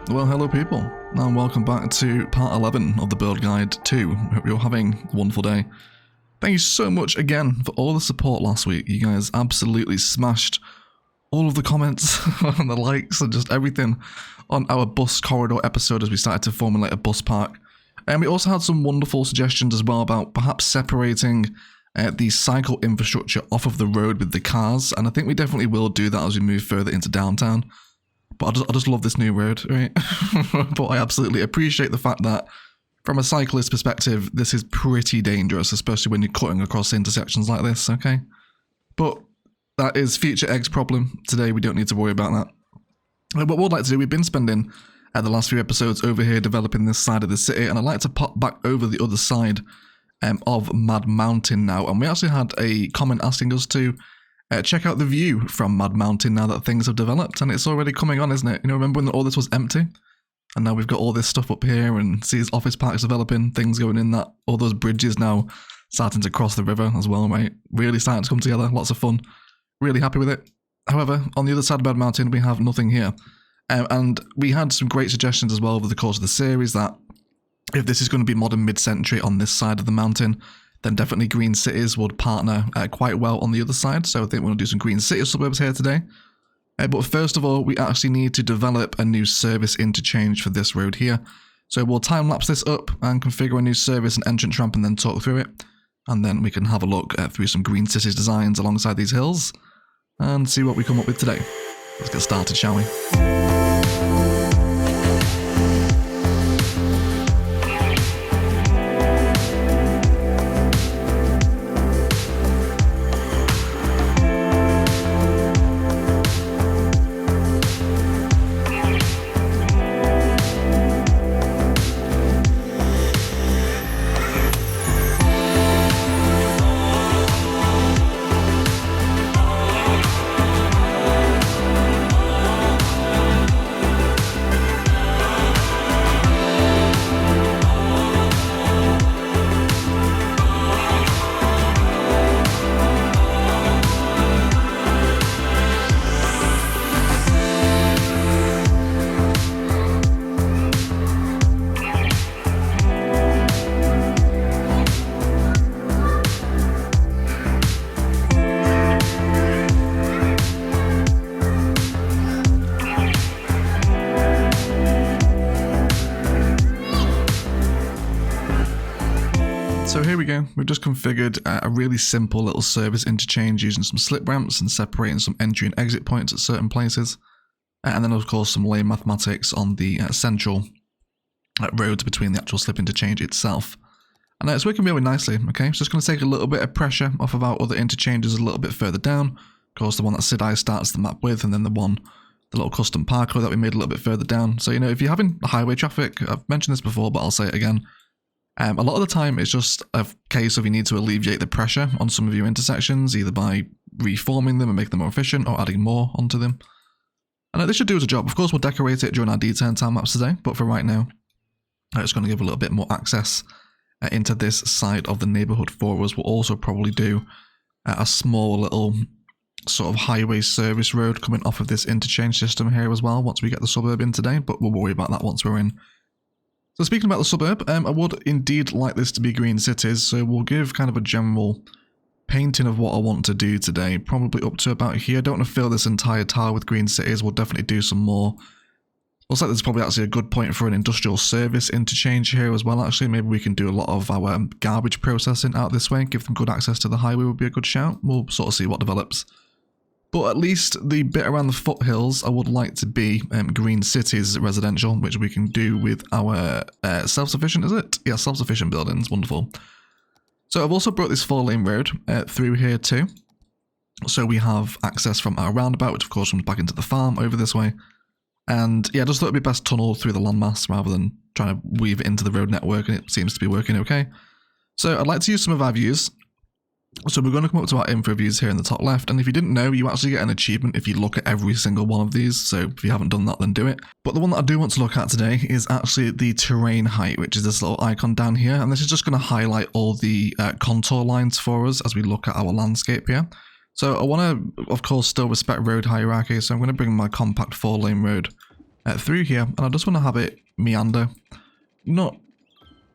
Well, hello people, and welcome back to part 11 of the build guide 2. Hope you're having a wonderful day. Thank you so much again for all the support last week. You guys absolutely smashed all of the comments and the likes and just everything on our bus corridor episode as we started to formulate a bus park. And we also had some wonderful suggestions as well about perhaps separating the cycle infrastructure off of the road with the cars, and I think we definitely will do that as we move further into downtown. But I just love this new road, right? But I absolutely appreciate the fact that from a cyclist perspective, this is pretty dangerous, especially when you're cutting across intersections like this, okay? But that is future Egg's problem. Today we don't need to worry about that. What we'd like to do, we've been spending the last few episodes over here developing this side of the city, and I'd like to pop back over the other side of Mad Mountain now. And we actually had a comment asking us to check out the view from Mad Mountain now that things have developed, and it's already coming on, isn't it? You know, remember when all this was empty? And now we've got all this stuff up here, and see his office parks developing, things going in that, all those bridges now starting to cross the river as well, right? Really starting to come together, lots of fun. Really happy with it. However, on the other side of Mad Mountain, we have nothing here. And we had some great suggestions as well over the course of the series that if this is going to be modern mid-century on this side of the mountain, then definitely Green Cities would partner quite well on the other side. So I think we're going to do some Green City suburbs here today. But first of all, we actually need to develop a new service interchange for this road here. So we'll time-lapse this up and configure a new service and entrance ramp and then talk through it. And then we can have a look through some Green Cities designs alongside these hills and see what we come up with today. Let's get started, shall we? So here we go, we've just configured a really simple little service interchange using some slip ramps and separating some entry and exit points at certain places. And then of course some lane mathematics on the central roads between the actual slip interchange itself. And it's working really nicely, okay? So it's going to take a little bit of pressure off of our other interchanges a little bit further down. Of course the one that Sidai starts the map with, and then the little custom parkour that we made a little bit further down. So, you know, if you're having highway traffic, I've mentioned this before, but I'll say it again. A lot of the time, it's just a case of you need to alleviate the pressure on some of your intersections, either by reforming them and making them more efficient or adding more onto them. And this should do us a job. Of course, we'll decorate it during our D10 time maps today, but for right now, it's going to give a little bit more access into this side of the neighborhood for us. We'll also probably do a small little sort of highway service road coming off of this interchange system here as well once we get the suburb in today, but we'll worry about that once we're in. So speaking about the suburb, I would indeed like this to be Green Cities, so we'll give kind of a general painting of what I want to do today, probably up to about here. I don't want to fill this entire tile with Green Cities, we'll definitely do some more. Looks like there's probably actually a good point for an industrial service interchange here as well, actually. Maybe we can do a lot of our garbage processing out this way, give them good access to the highway would be a good shout. We'll sort of see what develops. But at least the bit around the foothills, I would like to be Green Cities residential, which we can do with our self-sufficient, is it? Yeah, self-sufficient buildings, wonderful. So I've also brought this 4-lane road through here too. So we have access from our roundabout, which of course comes back into the farm over this way. And yeah, I just thought it'd be best tunnel through the landmass rather than trying to weave it into the road network, and it seems to be working okay. So I'd like to use some of our views. So we're going to come up to our info views here in the top left, and if you didn't know, you actually get an achievement if you look at every single one of these, so if you haven't done that, then do it. But the one that I do want to look at today is actually the terrain height, which is this little icon down here, and this is just going to highlight all the contour lines for us as we look at our landscape here. So I want to, of course, still respect road hierarchy, so I'm going to bring my compact 4-lane road through here, and I just want to have it meander, not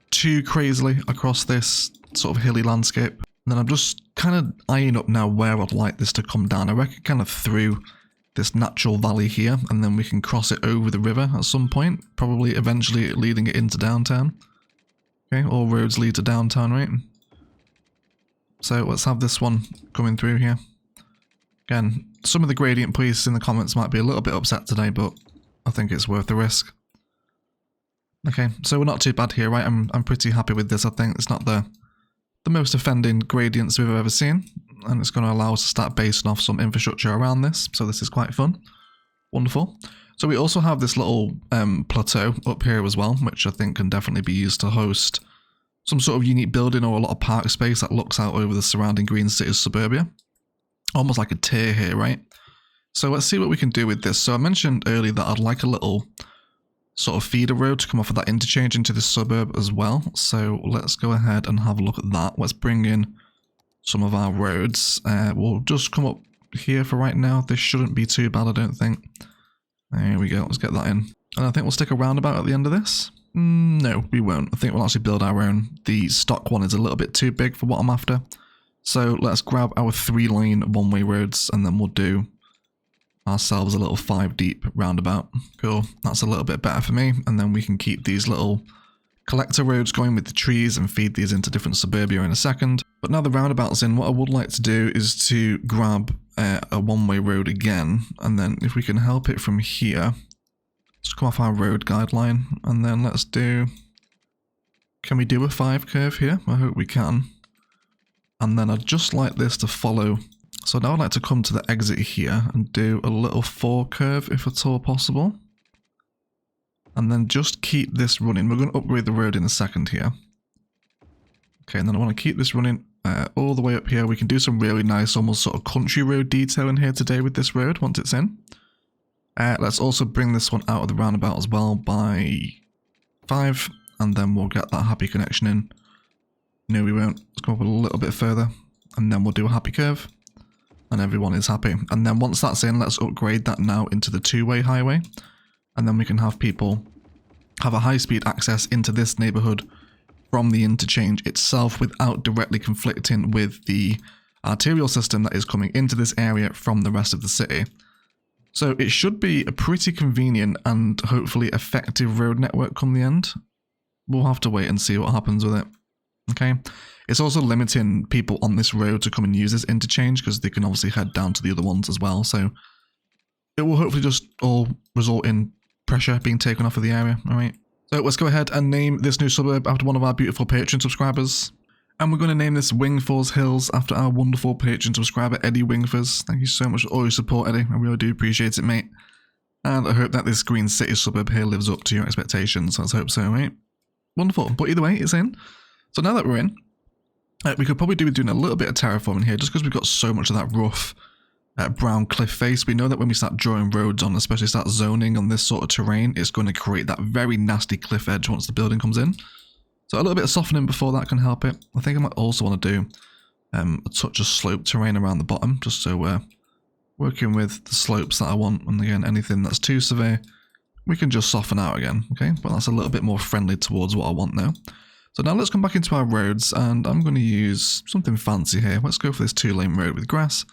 too crazily across this sort of hilly landscape. And then I'm just kind of eyeing up now where I'd like this to come down. I reckon kind of through this natural valley here, and then we can cross it over the river at some point, probably eventually leading it into downtown. Okay, all roads lead to downtown, right? So let's have this one coming through here. Again, some of the gradient police in the comments might be a little bit upset today, but I think it's worth the risk. Okay, so we're not too bad here, right? I'm pretty happy with this. I think it's not the most offending gradients we've ever seen, and it's going to allow us to start basing off some infrastructure around this, so this is quite fun. Wonderful. So we also have this little plateau up here as well, which I think can definitely be used to host some sort of unique building or a lot of park space that looks out over the surrounding green cities suburbia. Almost like a tier here, right? So let's see what we can do with this. So I mentioned earlier that I'd like a little sort of feeder road to come off of that interchange into this suburb as well. So let's go ahead and have a look at that. Let's bring in some of our roads. We'll just come up here for right now. This shouldn't be too bad, I don't think. There we go. Let's get that in. And I think we'll stick a roundabout at the end of this. No, we won't. I think we'll actually build our own. The stock one is a little bit too big for what I'm after. So let's grab our 3-lane one-way roads, and then we'll do ourselves a little 5-deep roundabout. Cool, that's a little bit better for me, and then we can keep these little collector roads going with the trees and feed these into different suburbia in a second. But now the roundabout's in, what I would like to do is to grab a one-way road again, and then if we can help it from here, let's come off our road guideline, and then let's do, can we do a 5 curve here? I hope we can. And then I'd just like this to follow. So now I'd like to come to the exit here and do a little 4 curve if at all possible. And then just keep this running. We're going to upgrade the road in a second here. Okay, and then I want to keep this running all the way up here. We can do some really nice, almost sort of country road detailing here today with this road once it's in. Let's also bring this one out of the roundabout as well by 5. And then we'll get that happy connection in. No, we won't. Let's come up a little bit further. And then we'll do a happy curve. And everyone is happy. And then once that's in, let's upgrade that now into the 2-way highway. And then we can have people have a high-speed access into this neighborhood from the interchange itself without directly conflicting with the arterial system that is coming into this area from the rest of the city. So it should be a pretty convenient and hopefully effective road network come the end. We'll have to wait and see what happens with it. Okay, it's also limiting people on this road to come and use this interchange because they can obviously head down to the other ones as well. So it will hopefully just all result in pressure being taken off of the area. All right, so let's go ahead and name this new suburb after one of our beautiful Patreon subscribers. And we're going to name this Wingfours Hills after our wonderful Patreon subscriber, Eddie Wingfours. Thank you so much for all your support, Eddie. I really do appreciate it, mate. And I hope that this Green City suburb here lives up to your expectations. Let's hope so, right? Wonderful. But either way, it's in. So now that we're in, we could probably do with doing a little bit of terraforming here, just because we've got so much of that rough brown cliff face. We know that when we start drawing roads on, especially start zoning on this sort of terrain, it's going to create that very nasty cliff edge once the building comes in. So a little bit of softening before that can help it. I think I might also want to do a touch of slope terrain around the bottom, just so we're working with the slopes that I want. And again, anything that's too severe, we can just soften out again, okay? But that's a little bit more friendly towards what I want now. So now let's come back into our roads, and I'm going to use something fancy here. Let's go for this 2-lane road with grass,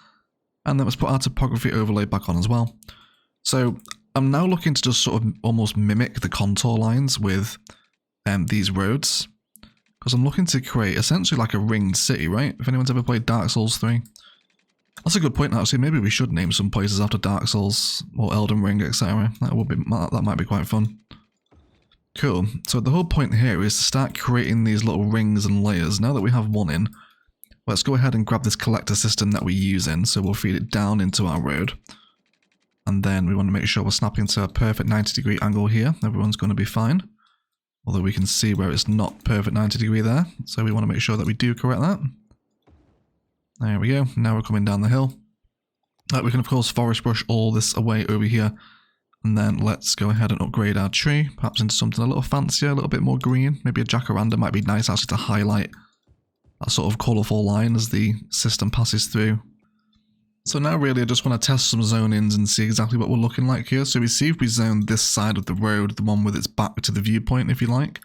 and then let's put our topography overlay back on as well. So I'm now looking to just sort of almost mimic the contour lines with these roads, because I'm looking to create essentially like a ringed city, right? If anyone's ever played Dark Souls 3. That's a good point, actually. Maybe we should name some places after Dark Souls or Elden Ring, etc. That might be quite fun. Cool. So the whole point here is to start creating these little rings and layers. Now that we have one in, let's go ahead and grab this collector system that we use in. So we'll feed it down into our road. And then we want to make sure we're snapping to a perfect 90-degree angle here. Everyone's going to be fine. Although we can see where it's not perfect 90-degree there. So we want to make sure that we do correct that. There we go. Now we're coming down the hill. We can, of course, forest brush all this away over here. And then let's go ahead and upgrade our tree, perhaps into something a little fancier, a little bit more green. Maybe a jacaranda might be nice actually to highlight that sort of colourful line as the system passes through. So now really I just want to test some zonings and see exactly what we're looking like here. So we see if we zone this side of the road, the one with its back to the viewpoint if you like,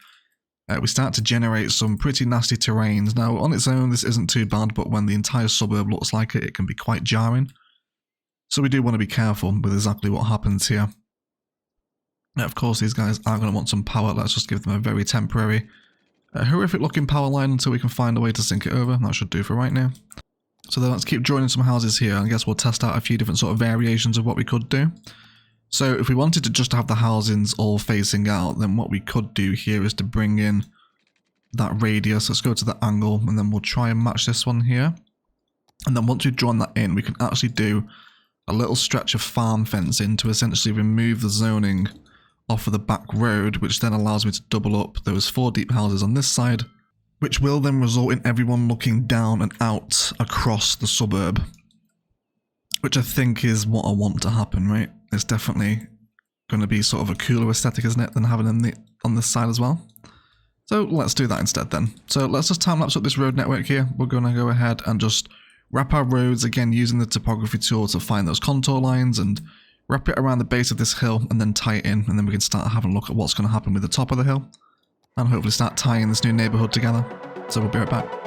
we start to generate some pretty nasty terrains. Now on its own this isn't too bad, but when the entire suburb looks like it, it can be quite jarring. So we do want to be careful with exactly what happens here. Now of course these guys are going to want some power. Let's just give them a very temporary, horrific looking power line until we can find a way to sync it over. That should do for right now. So then let's keep joining some houses here. I guess we'll test out a few different sort of variations of what we could do. So if we wanted to just have the housings all facing out, then what we could do here is to bring in that radius. Let's go to the angle and then we'll try and match this one here. And then once we've drawn that in, we can actually do a little stretch of farm fencing to essentially remove the zoning off of the back road, which then allows me to double up those 4 deep houses on this side, which will then result in everyone looking down and out across the suburb, which I think is what I want to happen, right? It's definitely going to be sort of a cooler aesthetic, isn't it, than having them on this side as well. So let's do that instead then. So let's just time-lapse up this road network here. We're going to go ahead and just wrap our roads, again using the topography tool to find those contour lines, and wrap it around the base of this hill and then tie it in, and then we can start having a look at what's going to happen with the top of the hill. And hopefully start tying this new neighbourhood together. So we'll be right back.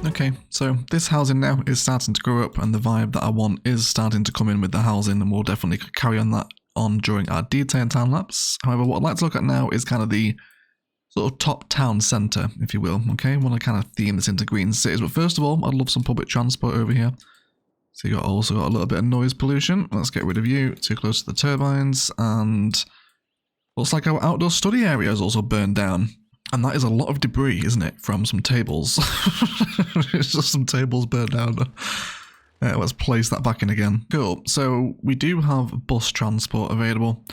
Okay, so this housing now is starting to grow up and the vibe that I want is starting to come in with the housing, and we'll definitely carry on that during our detail time lapse. However, what I'd like to look at now is kind of the sort of top town centre, if you will. Okay, I want to kind of theme this into green cities, but first of all, I'd love some public transport over here. So you also got a little bit of noise pollution. Let's get rid of you, too close to the turbines, and looks like our outdoor study area is also burned down. And that is a lot of debris, isn't it, from some tables. It's just some tables burned down. Let's place that back in again. Cool. So we do have bus transport available.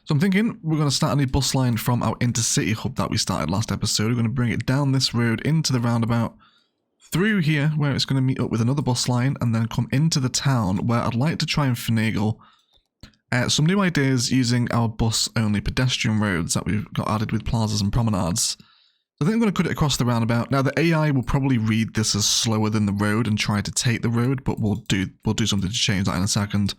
So I'm thinking we're going to start a new bus line from our intercity hub that we started last episode. We're going to bring it down this road into the roundabout, through here where it's going to meet up with another bus line, and then come into the town where I'd like to try and finagle some new ideas using our bus-only pedestrian roads that we've got added with plazas and promenades. So I think I'm going to cut it across the roundabout. Now the AI will probably read this as slower than the road and try to take the road, but we'll do something to change that in a second.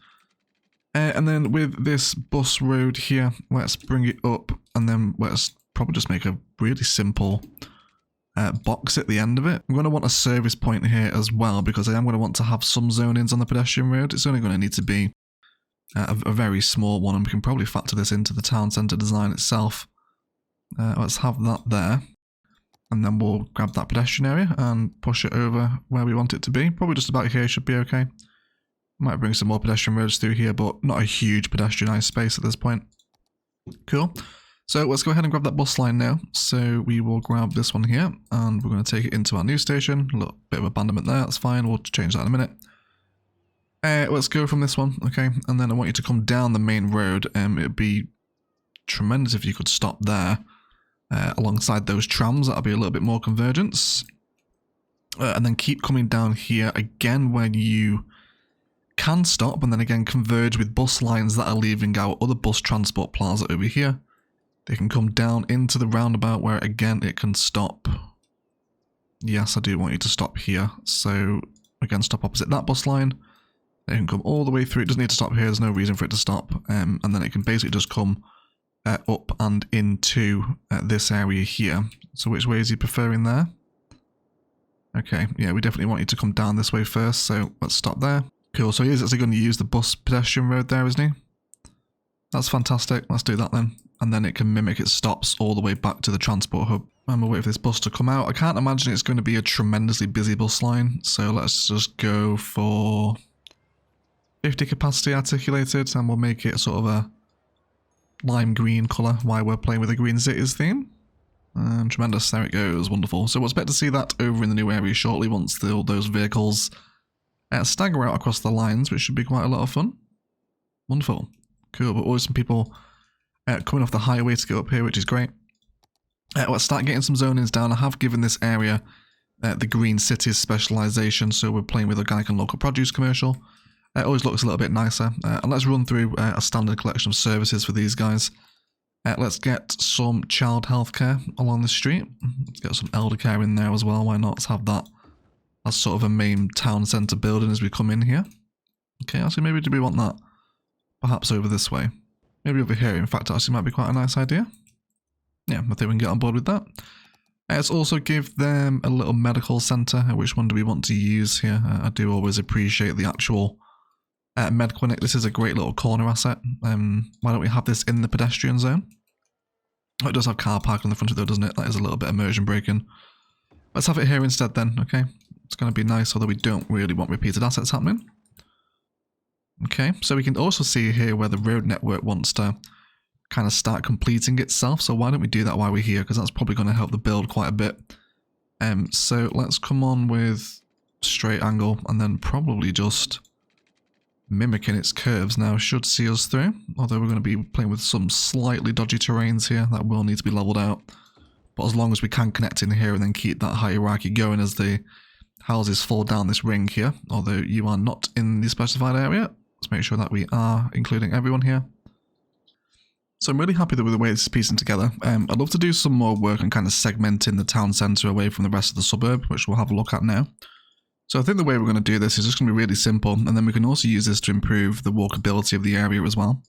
And then with this bus road here, let's bring it up, and then let's probably just make a really simple box at the end of it. I'm going to want a service point here as well, because I am going to want to have some zonings on the pedestrian road. It's only going to need to be a very small one, and we can probably factor this into the town centre design itself. Let's have that there, and then we'll grab that pedestrian area and push it over where we want it to be. Probably just about here should be okay. Might bring some more pedestrian roads through here, but not a huge pedestrianised space at this point. Cool. So let's go ahead and grab that bus line now. So we will grab this one here, and we're going to take it into our new station. A little bit of abandonment there, that's fine, we'll change that in a minute. Let's go from this one, okay, and then I want you to come down the main road. It'd be tremendous if you could stop there alongside those trams. That'll be a little bit more convergence. And then keep coming down here again when you can stop, and then again converge with bus lines that are leaving our other bus transport plaza over here. They can come down into the roundabout where again it can stop. Yes, I do want you to stop here. So again, stop opposite that bus line. It can come all the way through. It doesn't need to stop here. There's no reason for it to stop. And then it can basically just come up and into this area here. So which way is he preferring there? Okay, yeah, we definitely want you to come down this way first, so let's stop there. Cool, so he's actually going to use the bus pedestrian road there, isn't he? That's fantastic, let's do that then. And then it can mimic its stops all the way back to the transport hub. And we'll wait for this bus to come out. I can't imagine it's going to be a tremendously busy bus line, so let's just go for 50 capacity articulated, and we'll make it sort of a lime green colour while we're playing with the Green Cities theme. And tremendous, there it goes, wonderful. So we'll expect to see that over in the new area shortly once all those vehicles stagger out across the lines, which should be quite a lot of fun. Wonderful. Cool, but always some people coming off the highway to go up here, which is great. Let's start getting some zonings down. I have given this area the Green Cities specialisation, so we're playing with organic and local produce commercial. It always looks a little bit nicer. And let's run through a standard collection of services for these guys. Let's get some child healthcare along the street. Let's get some elder care in there as well. Why not? Let's have that as sort of a main town centre building as we come in here. Okay, actually maybe do we want that perhaps over this way? Maybe over here, in fact, actually might be quite a nice idea. Yeah, I think we can get on board with that. Let's also give them a little medical centre. Which one do we want to use here? I do always appreciate the actual med clinic. This is a great little corner asset. Why don't we have this in the pedestrian zone? Oh, it does have car park on the front of it though, doesn't it? That is a little bit immersion breaking. Let's have it here instead then, okay? It's going to be nice, although we don't really want repeated assets happening. Okay, so we can also see here where the road network wants to kind of start completing itself. So why don't we do that while we're here? Because that's probably going to help the build quite a bit. So let's come on with straight angle and then probably just mimicking its curves now should see us through. Although we're going to be playing with some slightly dodgy terrains here that will need to be leveled out. But as long as we can connect in here and then keep that hierarchy going as the houses fall down this ring here. Although you are not in the specified area. Let's make sure that we are including everyone here. So I'm really happy with the way this is piecing together. I'd love to do some more work on kind of segmenting the town centre away from the rest of the suburb, which we'll have a look at now. So I think the way we're going to do this is just going to be really simple, and then we can also use this to improve the walkability of the area as well.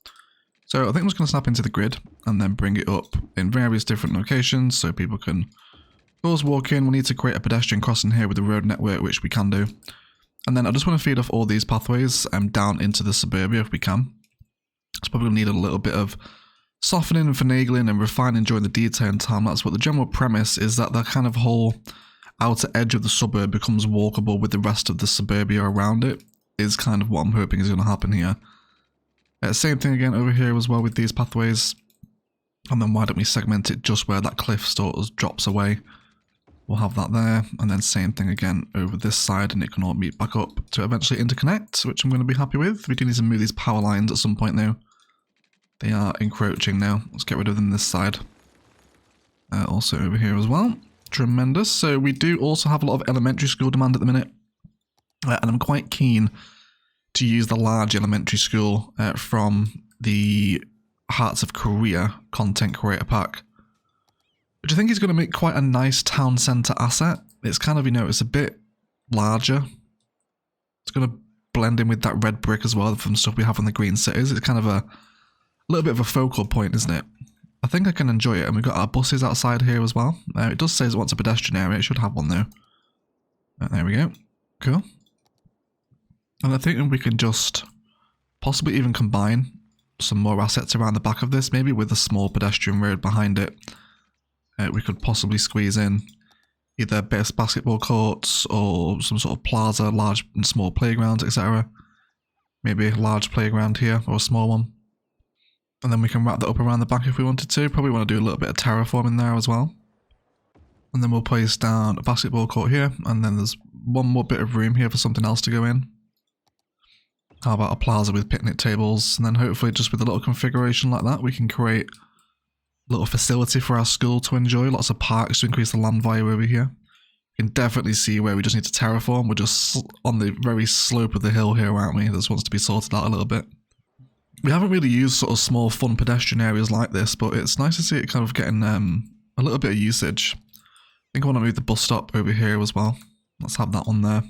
So I think I'm just going to snap into the grid and then bring it up in various different locations so people can, of course, walk in. We'll need to create a pedestrian crossing here with the road network, which we can do. And then I just want to feed off all these pathways down into the suburbia if we can. It's probably going to need a little bit of softening and finagling and refining during the detailing time. That's what the general premise is, that the kind of whole outer edge of the suburb becomes walkable with the rest of the suburbia around it, is kind of what I'm hoping is going to happen here. Same thing again over here as well with these pathways. And then why don't we segment it just where that cliff sort of drops away. We'll have that there, and then same thing again over this side, and it can all meet back up to eventually interconnect, which I'm going to be happy with. We do need to move these power lines at some point though. They are encroaching now. Let's get rid of them this side. Also over here as well. Tremendous. So we do also have a lot of elementary school demand at the minute. And I'm quite keen to use the large elementary school from the Hearts of Korea content creator pack, which I think is going to make quite a nice town centre asset. It's kind of, you know, it's a bit larger. It's going to blend in with that red brick as well from stuff we have on the Green Cities. It's kind of a little bit of a focal point, isn't it? I think I can enjoy it. And we've got our buses outside here as well. It does say it wants a pedestrian area. It should have one though. There we go. Cool. And I think we can just possibly even combine some more assets around the back of this, maybe with a small pedestrian road behind it. We could possibly squeeze in either basketball courts or some sort of plaza, large and small playgrounds, etc. Maybe a large playground here or a small one. And then we can wrap that up around the back if we wanted to. Probably want to do a little bit of terraforming there as well. And then we'll place down a basketball court here, and then there's one more bit of room here for something else to go in. How about a plaza with picnic tables? And then hopefully just with a little configuration like that, we can create a little facility for our school to enjoy. Lots of parks to increase the land value over here. You can definitely see where we just need to terraform. We're just on the very slope of the hill here, aren't we? This wants to be sorted out a little bit. We haven't really used sort of small fun pedestrian areas like this, but it's nice to see it kind of getting a little bit of usage. I think I want to move the bus stop over here as well. Let's have that on there.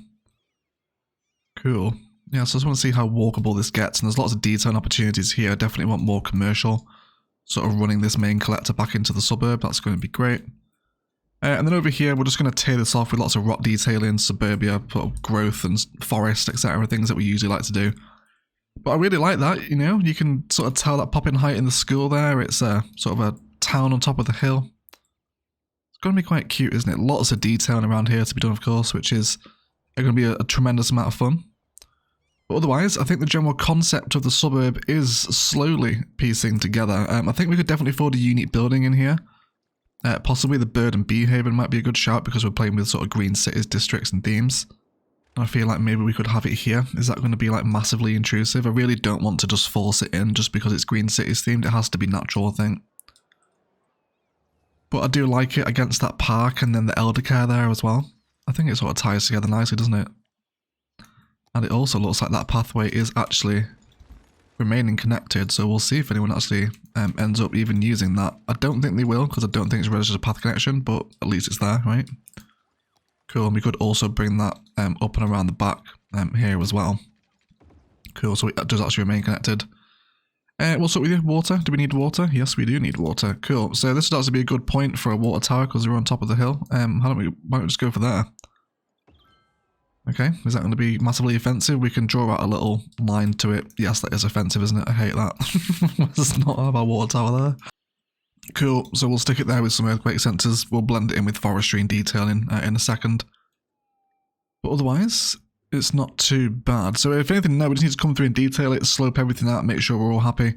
Cool. Yeah, so I just want to see how walkable this gets, and there's lots of detailing opportunities here. I definitely want more commercial, sort of running this main collector back into the suburb. That's going to be great. And then over here, we're just going to tear this off with lots of rock detailing, suburbia, sort of growth and forest, etc. Things that we usually like to do. But I really like that, you know, you can sort of tell that popping height in the school there. It's a sort of a town on top of the hill. It's going to be quite cute, isn't it? Lots of detailing around here to be done, of course, which is going to be a tremendous amount of fun. But otherwise, I think the general concept of the suburb is slowly piecing together. I think we could definitely afford a unique building in here. Possibly the Bird and Bee Haven might be a good shout because we're playing with sort of green cities, districts and themes. And I feel like maybe we could have it here. Is that going to be like massively intrusive? I really don't want to just force it in just because it's green cities themed. It has to be natural, I think. But I do like it against that park and then the elder care there as well. I think it sort of ties together nicely, doesn't it? And it also looks like that pathway is actually remaining connected, so we'll see if anyone actually ends up even using that. I don't think they will, because I don't think it's registered as a path connection, but at least it's there, right? Cool, and we could also bring that up and around the back here as well. Cool, so it does actually remain connected. What's up with you? Water? Do we need water? Yes, we do need water. Cool, so this would actually be a good point for a water tower, because we're on top of the hill. Why don't we just go for there? Okay, is that going to be massively offensive? We can draw out a little line to it. Yes, that is offensive, isn't it? I hate that. Let's not have our water tower there. Cool, so we'll stick it there with some earthquake sensors. We'll blend it in with forestry and detailing in a second. But otherwise, it's not too bad. So if anything, now we just need to come through and detail it, slope everything out, make sure we're all happy.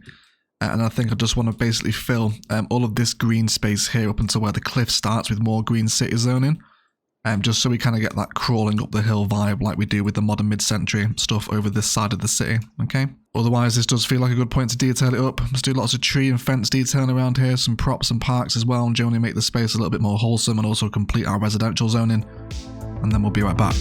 And I think I just want to basically fill all of this green space here up until where the cliff starts with more green city zoning. Just so we kind of get that crawling up the hill vibe like we do with the modern mid-century stuff over this side of the city, okay? Otherwise, this does feel like a good point to detail it up. Let's do lots of tree and fence detailing around here, some props and parks as well, and generally make the space a little bit more wholesome and also complete our residential zoning. And then we'll be right back.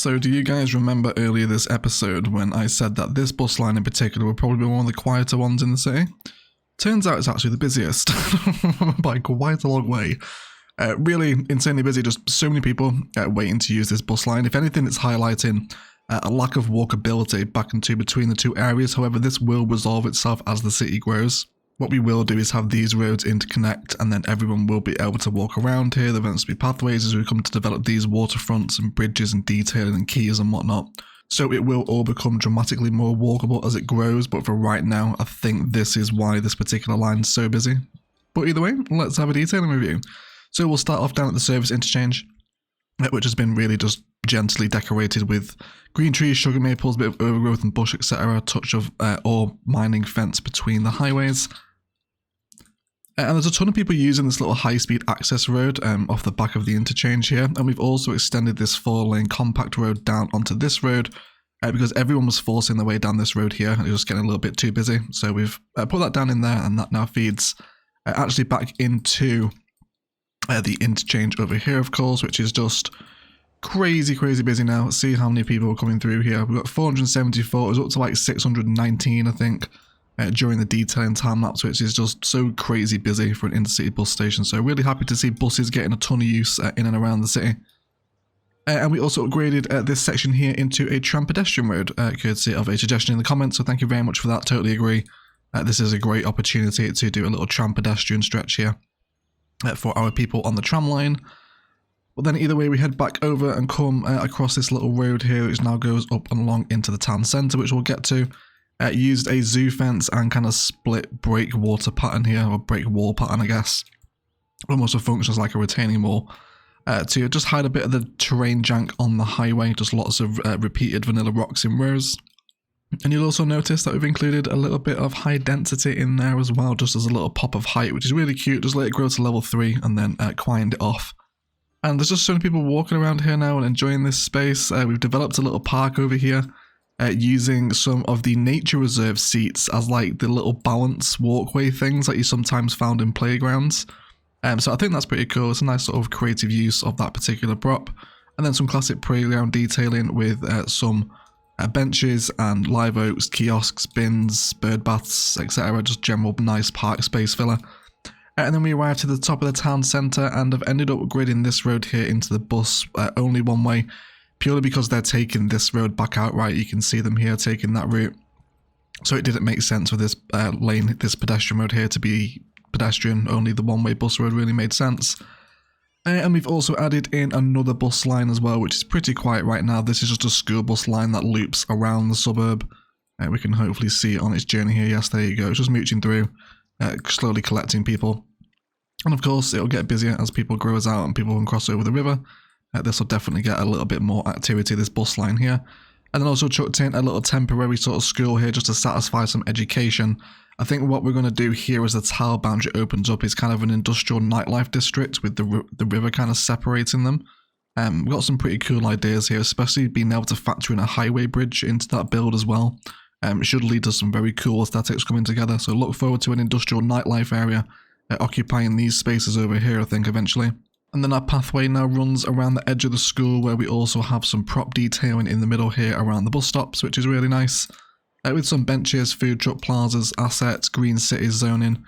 So do you guys remember earlier this episode when I said that this bus line in particular would probably be one of the quieter ones in the city? Turns out it's actually the busiest by quite a long way. Really insanely busy, just so many people waiting to use this bus line. If anything, it's highlighting a lack of walkability back into between the two areas. However, this will resolve itself as the city grows. What we will do is have these roads interconnect, and then everyone will be able to walk around here. There won't be pathways as we come to develop these waterfronts and bridges and detailing and quays and whatnot. So it will all become dramatically more walkable as it grows, but for right now, I think this is why this particular line is so busy. But either way, let's have a detailing review. So we'll start off down at the service interchange, which has been really just gently decorated with green trees, sugar maples, a bit of overgrowth and bush, etc. A touch of ore mining fence between the highways. And there's a ton of people using this little high-speed access road off the back of the interchange here. And we've also extended this 4-lane compact road down onto this road because everyone was forcing their way down this road here and it was just getting a little bit too busy. So we've put that down in there, and that now feeds actually back into the interchange over here, of course, which is just crazy busy now. See how many people are coming through here. We've got 474, it was up to like 619, I think. During the detailing time lapse, which is just so crazy busy for an intercity bus station. So really happy to see buses getting a ton of use in and around the city. And we also upgraded this section here into a tram pedestrian road, courtesy of a suggestion in the comments, so thank you very much for that, totally agree. This is a great opportunity to do a little tram pedestrian stretch here for our people on the tram line. But then either way, we head back over and come across this little road here, which now goes up and along into the town centre, which we'll get to. Used a zoo fence and kind of split breakwater pattern here, or break wall pattern, I guess. Almost functions like a retaining wall to just hide a bit of the terrain jank on the highway, just lots of repeated vanilla rocks in rows. And you'll also notice that we've included a little bit of high density in there as well, just as a little pop of height, which is really cute. Just let it grow to level 3 and then quiet it off. And there's just so many people walking around here now and enjoying this space. We've developed a little park over here. Using some of the nature reserve seats as like the little balance walkway things that you sometimes found in playgrounds. So I think that's pretty cool. It's a nice sort of creative use of that particular prop. And then some classic playground detailing with some benches and live oaks, kiosks, bins, bird baths, etc. Just general nice park space filler. And then we arrived to the top of the town centre and have ended up upgrading this road here into the bus only one way. Purely because they're taking this road back outright. You can see them here taking that route. So it didn't make sense for this lane, this pedestrian road here to be pedestrian. Only the one-way bus road really made sense. And we've also added in another bus line as well, which is pretty quiet right now. This is just a school bus line that loops around the suburb. We can hopefully see it on its journey here. Yes, there you go. It's just mooching through, slowly collecting people. And of course, it'll get busier as people grow out and people can cross over the river. This will definitely get a little bit more activity, this bus line here. And then also chucked in a little temporary sort of school here just to satisfy some education. I think what we're going to do here as the tile boundary opens up is kind of an industrial nightlife district with the river kind of separating them. We've got some pretty cool ideas here, especially being able to factor in a highway bridge into that build as well. It should lead to some very cool aesthetics coming together. So look forward to an industrial nightlife area occupying these spaces over here, I think, eventually. And then our pathway now runs around the edge of the school, where we also have some prop detailing in the middle here around the bus stops, which is really nice. With some benches, food truck plazas, assets, green cities zoning,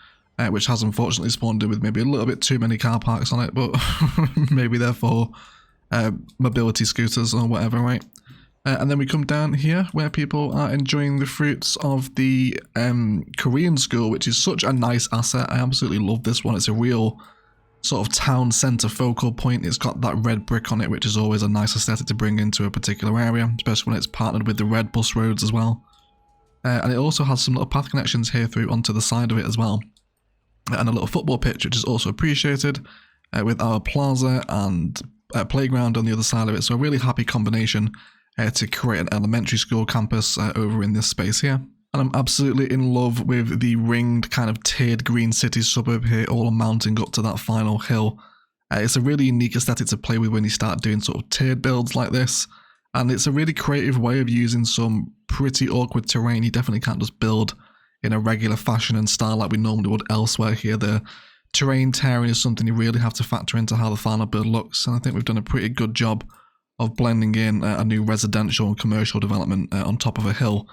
which has unfortunately spawned in with maybe a little bit too many car parks on it, but maybe they're for mobility scooters or whatever, right? And then we come down here where people are enjoying the fruits of the Korean school, which is such a nice asset. I absolutely love this one. It's a real sort of town centre focal point. It's got that red brick on it, which is always a nice aesthetic to bring into a particular area, especially when it's partnered with the red bus roads as well. And it also has some little path connections here through onto the side of it as well. And a little football pitch, which is also appreciated, with our plaza and playground on the other side of it. So a really happy combination to create an elementary school campus over in this space here. And I'm absolutely in love with the ringed kind of tiered green city suburb here, all mounting up to that final hill. It's a really unique aesthetic to play with when you start doing sort of tiered builds like this. And it's a really creative way of using some pretty awkward terrain. You definitely can't just build in a regular fashion and style like we normally would elsewhere here. The terrain tearing is something you really have to factor into how the final build looks. And I think we've done a pretty good job of blending in a new residential and commercial development on top of a hill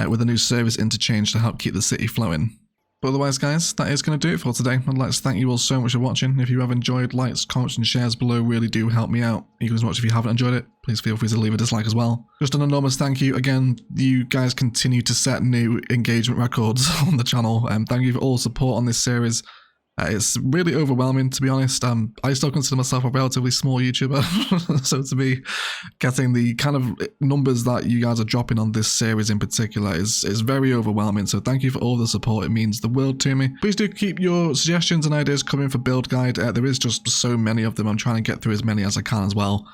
with a new service interchange to help keep the city flowing. But otherwise, guys, that is going to do it for today. I'd like to thank you all so much for watching. If you have enjoyed, likes, comments and shares below really do help me out. Equally as much if you haven't enjoyed it, please feel free to leave a dislike as well. Just an enormous thank you. Again, you guys continue to set new engagement records on the channel. Thank you for all support on this series. It's really overwhelming, to be honest. I still consider myself a relatively small YouTuber, so to be getting the kind of numbers that you guys are dropping on this series in particular is very overwhelming. So thank you for all the support. It means the world to me. Please do keep your suggestions and ideas coming for build guide. There is just so many of them. I'm trying to get through as many as I can as well.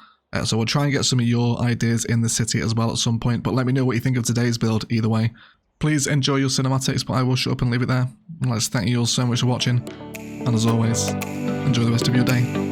So we'll try and get some of your ideas in the city as well at some point. But let me know what you think of today's build either way. Please enjoy your cinematics, but I will shut up and leave it there. I'd like to thank you all so much for watching. And as always, enjoy the rest of your day.